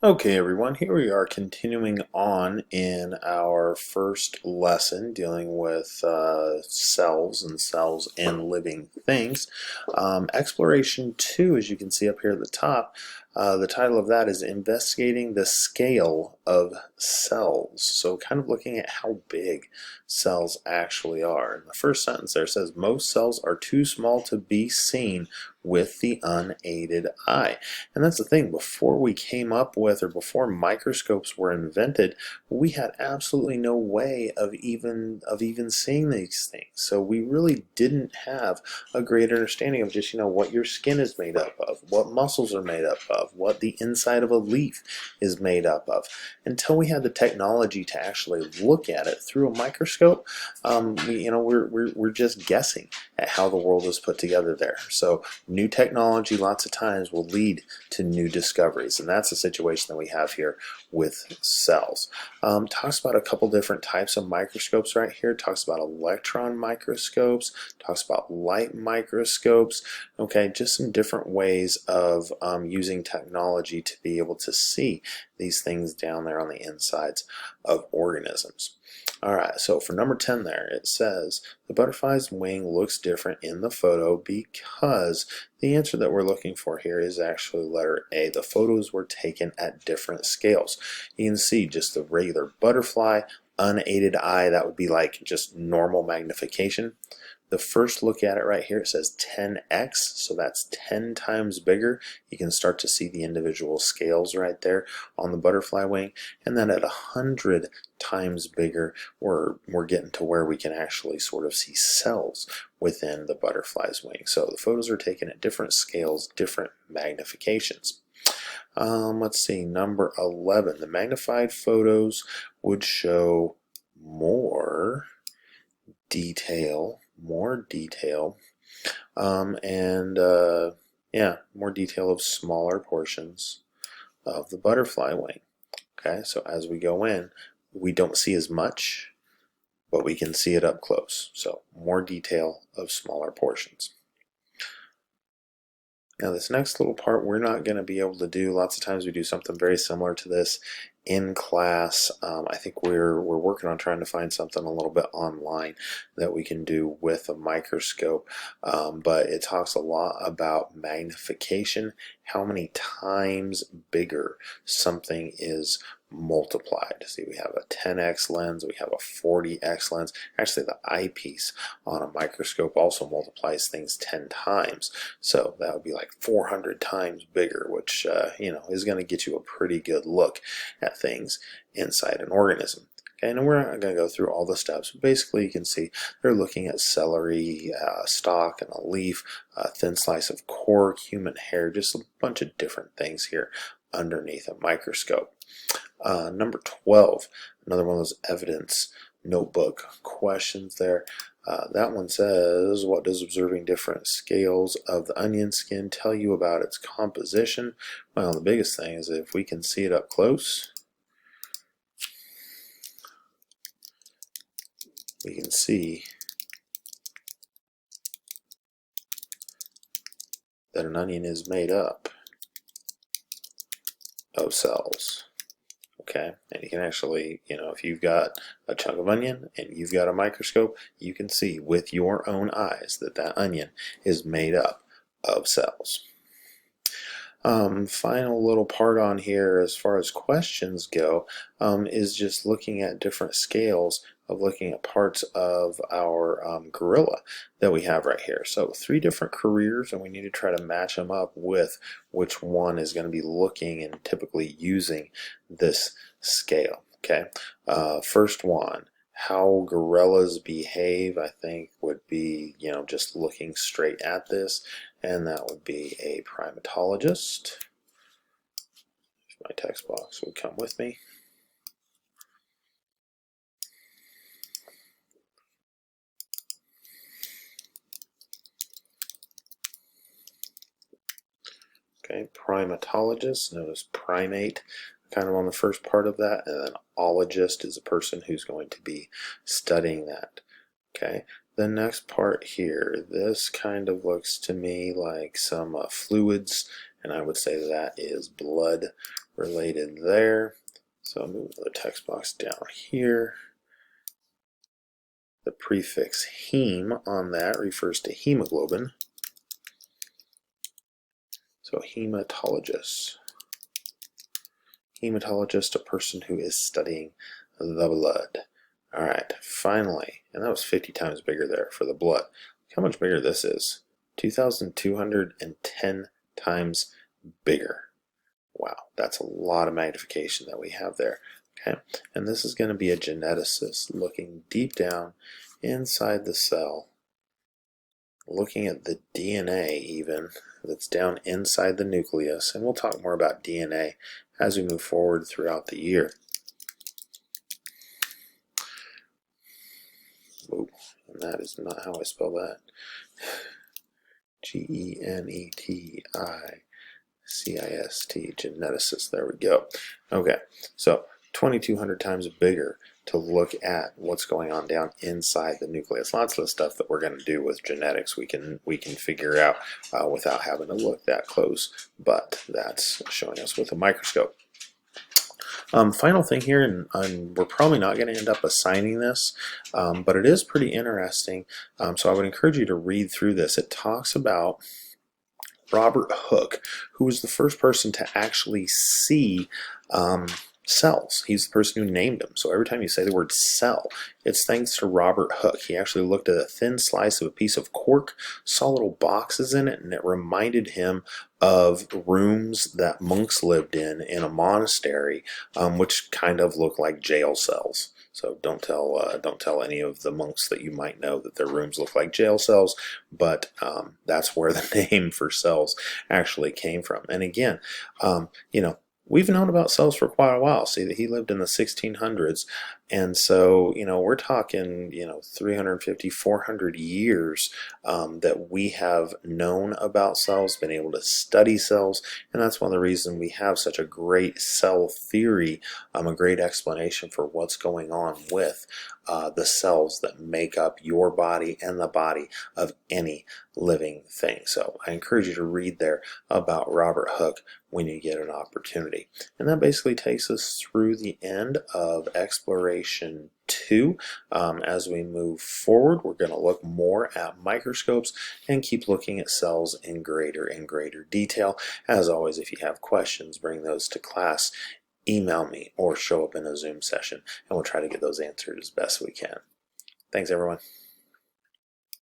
Okay, everyone, here we are continuing on in our first lesson dealing with cells and living things. Exploration 2, as you can see up here at the top, the title of that is Investigating the Scale of Cells. So kind of looking at how big cells actually are. And the first sentence there says, most cells are too small to be seen with the unaided eye. And that's the thing, before we came up with, or before microscopes were invented, we had absolutely no way of even seeing these things. So we really didn't have a great understanding of just, what your skin is made up of, what muscles are made up of, what the inside of a leaf is made up of. Until we had the technology to actually look at it through a microscope, we're just guessing at how the world is put together there. So new technology lots of times will lead to new discoveries, and that's the situation that we have here with cells. Talks about a couple different types of microscopes right here. Talks about electron microscopes, talks about light microscopes. Okay, just some different ways of using technology to be able to see these things down there on the insides of organisms. All right, so for number 10 there, it says the butterfly's wing looks different in the photo because the answer that we're looking for here is actually letter A. The photos were taken at different scales. You can see just the regular butterfly, unaided eye, that would be like just normal magnification. The first look at it right here, it says 10x, so that's 10 times bigger. You can start to see the individual scales right there on the butterfly wing. And then at 100 times bigger, we're getting to where we can actually sort of see cells within the butterfly's wing. So the photos are taken at different scales, different magnifications. Let's see, number 11. The magnified photos would show more detail, yeah, more detail of smaller portions of the butterfly wing. Okay, so as we go in, we don't see as much, but we can see it up close. So more detail of smaller portions. Now this next little part we're not going to be able to do. Lots of times we do something very similar to this in class. I think we're working on trying to find something a little bit online that we can do with a microscope, but it talks a lot about magnification, how many times bigger something is multiplied. See, we have a 10x lens, we have a 40x lens. Actually, the eyepiece on a microscope also multiplies things 10 times. So that would be like 400 times bigger, which is going to get you a pretty good look at things inside an organism. Okay, and we're not going to go through all the steps. Basically, you can see they're looking at celery, stalk, and a leaf, a thin slice of cork, human hair, just a bunch of different things here underneath a microscope. Number 12, another one of those evidence notebook questions there. That one says, what does observing different scales of the onion skin tell you about its composition? Well, the biggest thing is if we can see it up close, we can see that an onion is made up of cells. Okay, and you can actually, if you've got a chunk of onion and you've got a microscope, you can see with your own eyes that that onion is made up of cells. Final little part on here as far as questions go is just looking at different scales of looking at parts of our gorilla that we have right here. So 3 different careers, and we need to try to match them up with which one is going to be looking and typically using this scale. Okay, first one, how gorillas behave, I think would be, just looking straight at this, and that would be a primatologist. If my text box would come with me. Okay, primatologist, notice primate kind of on the first part of that, and then ologist is a person who's going to be studying that. Okay, the next part here, this kind of looks to me like some fluids, and I would say that is blood related there. So I'll move the text box down here. The prefix heme on that refers to hemoglobin. So hematologist. Hematologist, a person who is studying the blood. All right, finally, and that was 50 times bigger there for the blood. Look how much bigger this is. 2,210 times bigger. Wow, that's a lot of magnification that we have there. Okay, and this is going to be a geneticist looking deep down inside the cell, looking at the DNA even that's down inside the nucleus, and we'll talk more about DNA as we move forward throughout the year. Oh, and that is not how I spell that. Geneticist, geneticist, there we go. Okay, so 2,200 times bigger to look at what's going on down inside the nucleus. Lots of the stuff that we're going to do with genetics we can figure out without having to look that close, but that's showing us with a microscope. Final thing here, and we're probably not going to end up assigning this, but it is pretty interesting, so I would encourage you to read through this. It talks about Robert Hooke, who was the first person to actually see cells. He's the person who named them. So every time you say the word cell, it's thanks to Robert Hooke. He actually looked at a thin slice of a piece of cork, saw little boxes in it, and it reminded him of rooms that monks lived in a monastery, which kind of look like jail cells. So don't tell any of the monks that you might know that their rooms look like jail cells, but that's where the name for cells actually came from. And again, we've known about cells for quite a while. See that he lived in the 1600s, and so we're talking 350, 400 years that we have known about cells, been able to study cells, and that's one of the reasons we have such a great cell theory, a great explanation for what's going on with the cells that make up your body and the body of any living thing. So I encourage you to read there about Robert Hooke when you get an opportunity. And that basically takes us through the end of Exploration 2. As we move forward, we're going to look more at microscopes and keep looking at cells in greater and greater detail. As always, if you have questions, bring those to class, email me, or show up in a Zoom session, and we'll try to get those answered as best we can. Thanks, everyone.